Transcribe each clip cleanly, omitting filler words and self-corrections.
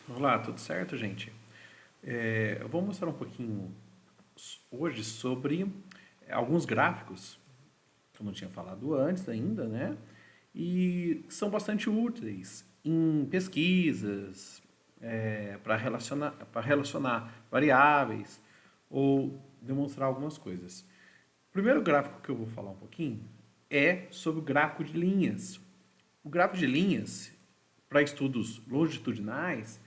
Olá, tudo certo, gente? Eu vou mostrar um pouquinho hoje sobre alguns gráficos que eu não tinha falado antes ainda, né? E que são bastante úteis em pesquisas, para relacionar variáveis ou demonstrar algumas coisas. O primeiro gráfico que eu vou falar um pouquinho é sobre o gráfico de linhas. O gráfico de linhas, para estudos longitudinais,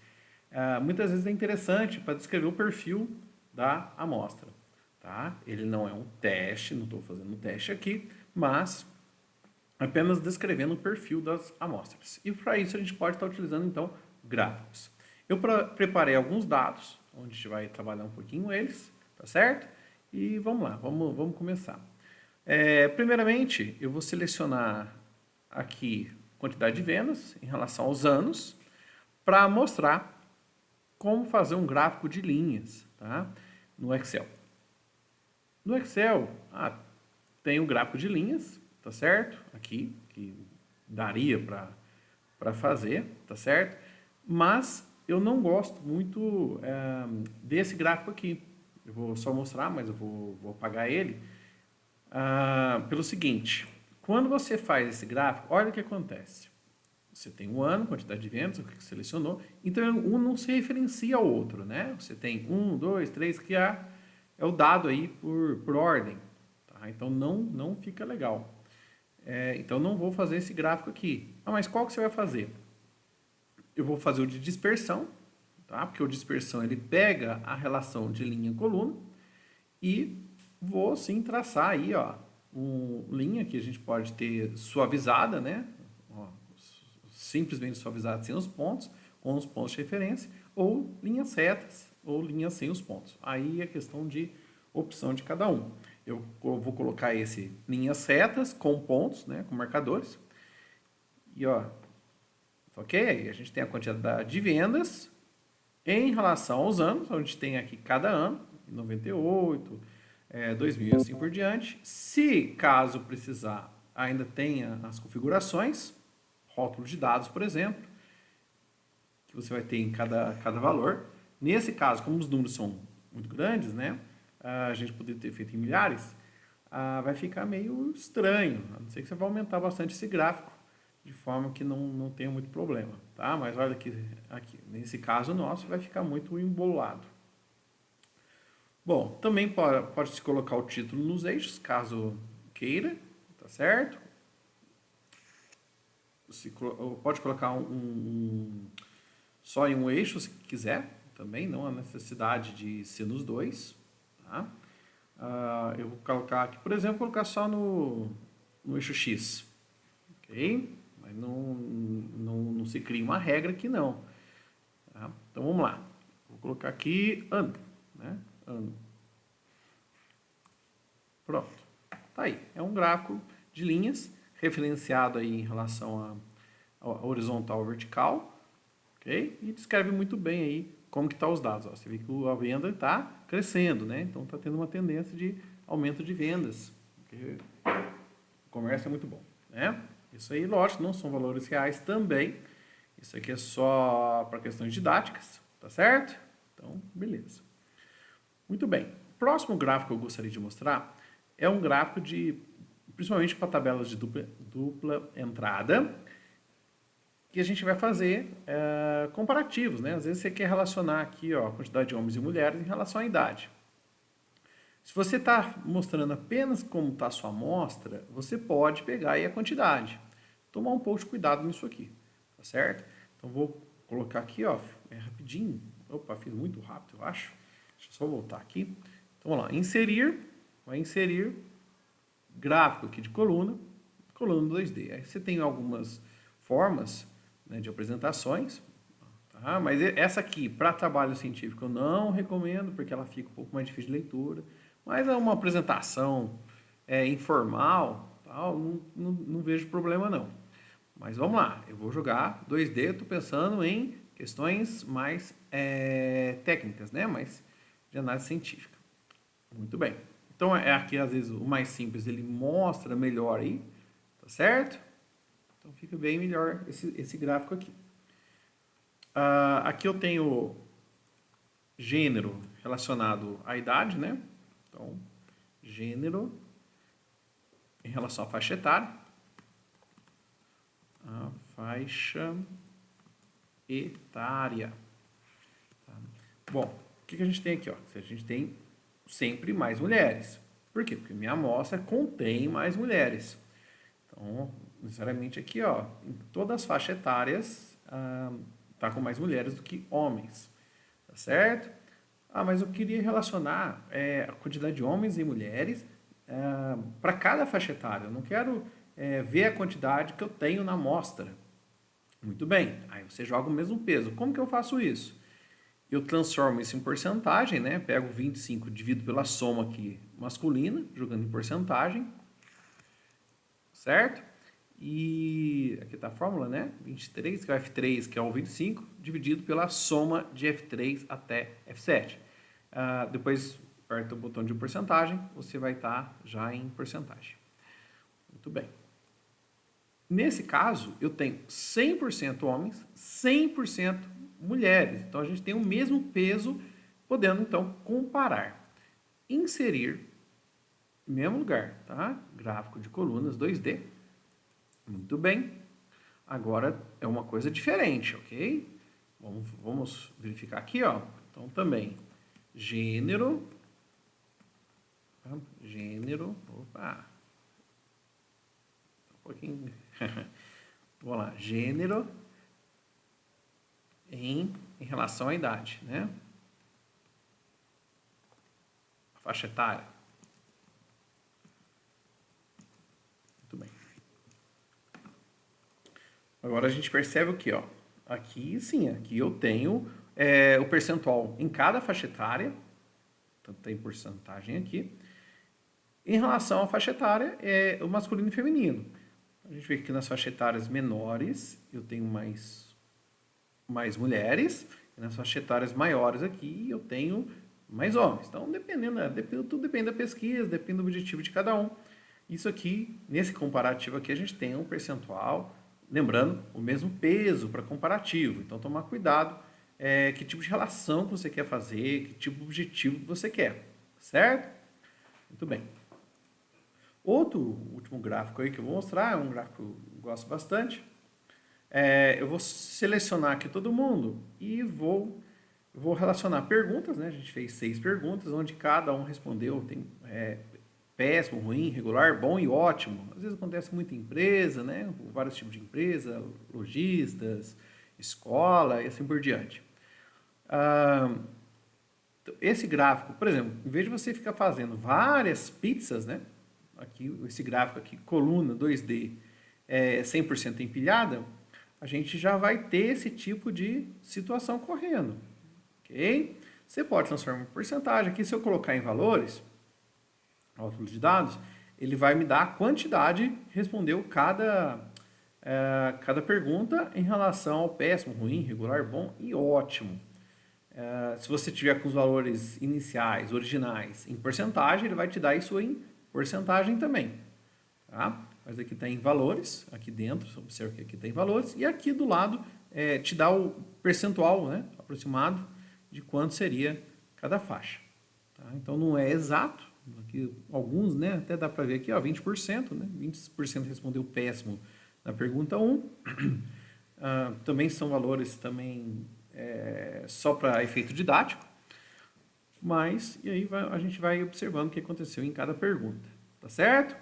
muitas vezes é interessante para descrever o perfil da amostra. Tá? Ele não é um teste, não estou fazendo um teste aqui, mas apenas descrevendo o perfil das amostras. E para isso a gente pode estar utilizando então gráficos. Eu preparei alguns dados, onde a gente vai trabalhar um pouquinho eles, tá certo? E vamos lá, vamos começar. Primeiramente, eu vou selecionar aqui quantidade de vendas em relação aos anos, para mostrar como fazer um gráfico de linhas, tá? No Excel. No Excel, tem um gráfico de linhas, tá certo? Aqui, que daria para fazer, tá certo? Mas eu não gosto muito desse gráfico aqui. Eu vou só mostrar, mas eu vou apagar ele. Pelo seguinte, quando você faz esse gráfico, olha o que acontece. Você tem um ano, quantidade de vendas, o que você selecionou, então um não se referencia ao outro, né? Você tem um, dois, três, que é o dado aí por ordem, tá? Então não fica legal. Então não vou fazer esse gráfico aqui. Mas qual que você vai fazer? Eu vou fazer o de dispersão, tá? Porque o dispersão ele pega a relação de linha coluna e vou sim traçar aí, ó, uma linha que a gente pode ter suavizada, né? Ó, simplesmente suavizada sem os pontos, com os pontos de referência, ou linhas retas, ou linhas sem os pontos. Aí é questão de opção de cada um. Eu vou colocar esse linhas retas com pontos, né, com marcadores. E ó, ok? Aí a gente tem a quantidade de vendas em relação aos anos, onde tem aqui cada ano, 98, 2000 e assim por diante. Se caso precisar, ainda tenha as configurações, rótulo de dados, por exemplo, que você vai ter em cada valor. Nesse caso, como os números são muito grandes, né, a gente poderia ter feito em milhares, vai ficar meio estranho, a não ser que você vai aumentar bastante esse gráfico, de forma que não tenha muito problema, tá? Mas olha aqui, nesse caso nosso, vai ficar muito embolado. Bom, também pode-se colocar o título nos eixos, caso queira, tá certo? Você pode colocar só em um eixo, se quiser, também, não há necessidade de ser nos dois, tá? Eu vou colocar aqui, por exemplo, colocar só no eixo X, ok? Mas não se cria uma regra aqui não, tá? Então vamos lá, vou colocar aqui ano, né? Ano. Pronto, tá aí, é um gráfico de linhas, referenciado aí em relação a horizontal e vertical, ok? E descreve muito bem aí como que tá os dados. Ó. Você vê que a venda está crescendo, né? Então está tendo uma tendência de aumento de vendas. Porque o comércio é muito bom, né? Isso aí, lógico, não são valores reais também. Isso aqui é só para questões didáticas, tá certo? Então, beleza. Muito bem. O próximo gráfico que eu gostaria de mostrar é um gráfico principalmente para tabelas de dupla entrada, que a gente vai fazer comparativos, né? Às vezes você quer relacionar aqui ó, a quantidade de homens e mulheres em relação à idade. Se você está mostrando apenas como está a sua amostra, você pode pegar aí a quantidade. Tomar um pouco de cuidado nisso aqui, tá certo? Então vou colocar aqui, ó, rapidinho. Opa, fiz muito rápido, eu acho. Deixa eu só voltar aqui. Então vamos lá, inserir, vai inserir gráfico aqui de coluna 2D. Aí você tem algumas formas, né, de apresentações, tá? Mas essa aqui, para trabalho científico, eu não recomendo, porque ela fica um pouco mais difícil de leitura. Mas é uma apresentação informal, tal, não vejo problema não. Mas vamos lá, eu vou jogar 2D, eu estou pensando em questões mais técnicas, né? Mais de análise científica. Muito bem. Então aqui às vezes o mais simples ele mostra melhor aí, tá certo? Então fica bem melhor esse gráfico aqui. Aqui eu tenho gênero relacionado à idade, né? Então, gênero em relação à faixa etária. A faixa etária. Tá? Bom, o que a gente tem aqui? Ó? A gente tem sempre mais mulheres. Por quê? Porque minha amostra contém mais mulheres. Então, necessariamente aqui, ó, em todas as faixas etárias, tá com mais mulheres do que homens. Tá certo? Mas eu queria relacionar a quantidade de homens e mulheres para cada faixa etária. Eu não quero ver a quantidade que eu tenho na amostra. Muito bem, aí você joga o mesmo peso. Como que eu faço isso? Eu transformo isso em porcentagem, né? Pego 25, divido pela soma aqui masculina, jogando em porcentagem, certo? E aqui está a fórmula, né? 23, que é o F3, que é o 25, dividido pela soma de F3 até F7. Depois, aperta o botão de porcentagem, você vai estar já em porcentagem. Muito bem. Nesse caso, eu tenho 100% homens, 100% mulheres. Então, a gente tem o mesmo peso, podendo, então, comparar. Inserir, mesmo lugar, tá? Gráfico de colunas 2D. Muito bem. Agora, é uma coisa diferente, ok? Vamos verificar aqui, ó. Então, também, gênero, opa, um pouquinho, vamos lá, gênero em relação à idade, né? A faixa etária. Muito bem. Agora a gente percebe o que, ó? Aqui sim, aqui eu tenho o percentual em cada faixa etária, então tem porcentagem aqui. Em relação à faixa etária, é o masculino e feminino. A gente vê que nas faixas etárias menores eu tenho mais mulheres, e nas faixas etárias maiores aqui eu tenho mais homens. Então, tudo depende da pesquisa, depende do objetivo de cada um. Isso aqui, nesse comparativo aqui, a gente tem um percentual, lembrando, o mesmo peso para comparativo. Então, tomar cuidado, que tipo de relação que você quer fazer, que tipo de objetivo que você quer, certo? Muito bem. Outro último gráfico aí que eu vou mostrar, é um gráfico que eu gosto bastante. Eu vou selecionar aqui todo mundo e vou relacionar perguntas, né? A gente fez 6 perguntas, onde cada um respondeu, tem péssimo, ruim, regular, bom e ótimo. Às vezes acontece muito em empresa, né? Vários tipos de empresa, lojistas, escola e assim por diante. Esse gráfico, por exemplo, em vez de você ficar fazendo várias pizzas, né? Aqui, esse gráfico aqui, coluna 2D, 100% empilhada, a gente já vai ter esse tipo de situação correndo, ok? Você pode transformar em porcentagem. Aqui, se eu colocar em valores, rótulo de dados, ele vai me dar a quantidade que respondeu cada pergunta em relação ao péssimo, ruim, regular, bom e ótimo. Se você tiver com os valores iniciais, originais, em porcentagem, ele vai te dar isso em porcentagem também. Tá? Mas aqui está em valores, aqui dentro, observa que aqui tem valores, e aqui do lado te dá o percentual, né, aproximado de quanto seria cada faixa. Tá? Então não é exato, aqui, alguns, né, até dá para ver aqui, ó, 20%, né, 20% respondeu péssimo na pergunta 1. Também são valores também só para efeito didático, mas e aí a gente vai observando o que aconteceu em cada pergunta, tá certo?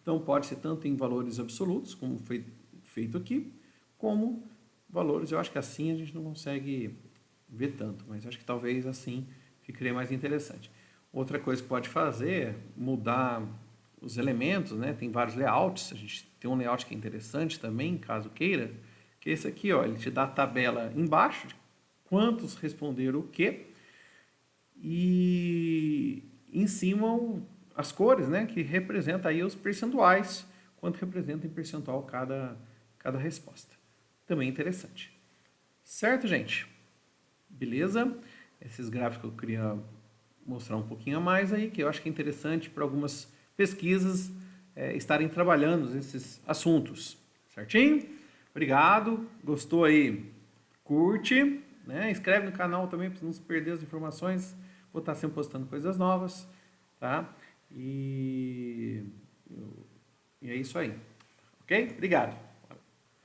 Então pode ser tanto em valores absolutos, como foi feito aqui, como valores, eu acho que assim a gente não consegue ver tanto, mas acho que talvez assim ficaria mais interessante. Outra coisa que pode fazer é mudar os elementos, né? Tem vários layouts, a gente tem um layout que é interessante também, caso queira, que é esse aqui, ó, ele te dá a tabela embaixo de quantos responderam o quê, e em cima as cores, né, que representam aí os percentuais, quanto representa em percentual cada resposta. Também interessante. Certo, gente? Beleza? Esses gráficos que eu queria mostrar um pouquinho a mais aí, que eu acho que é interessante para algumas pesquisas estarem trabalhando nesses assuntos. Certinho? Obrigado. Gostou aí? curte, né? Inscreve no canal também para não se perder as informações. Vou estar sempre postando coisas novas, tá? E é isso aí. Ok? Obrigado.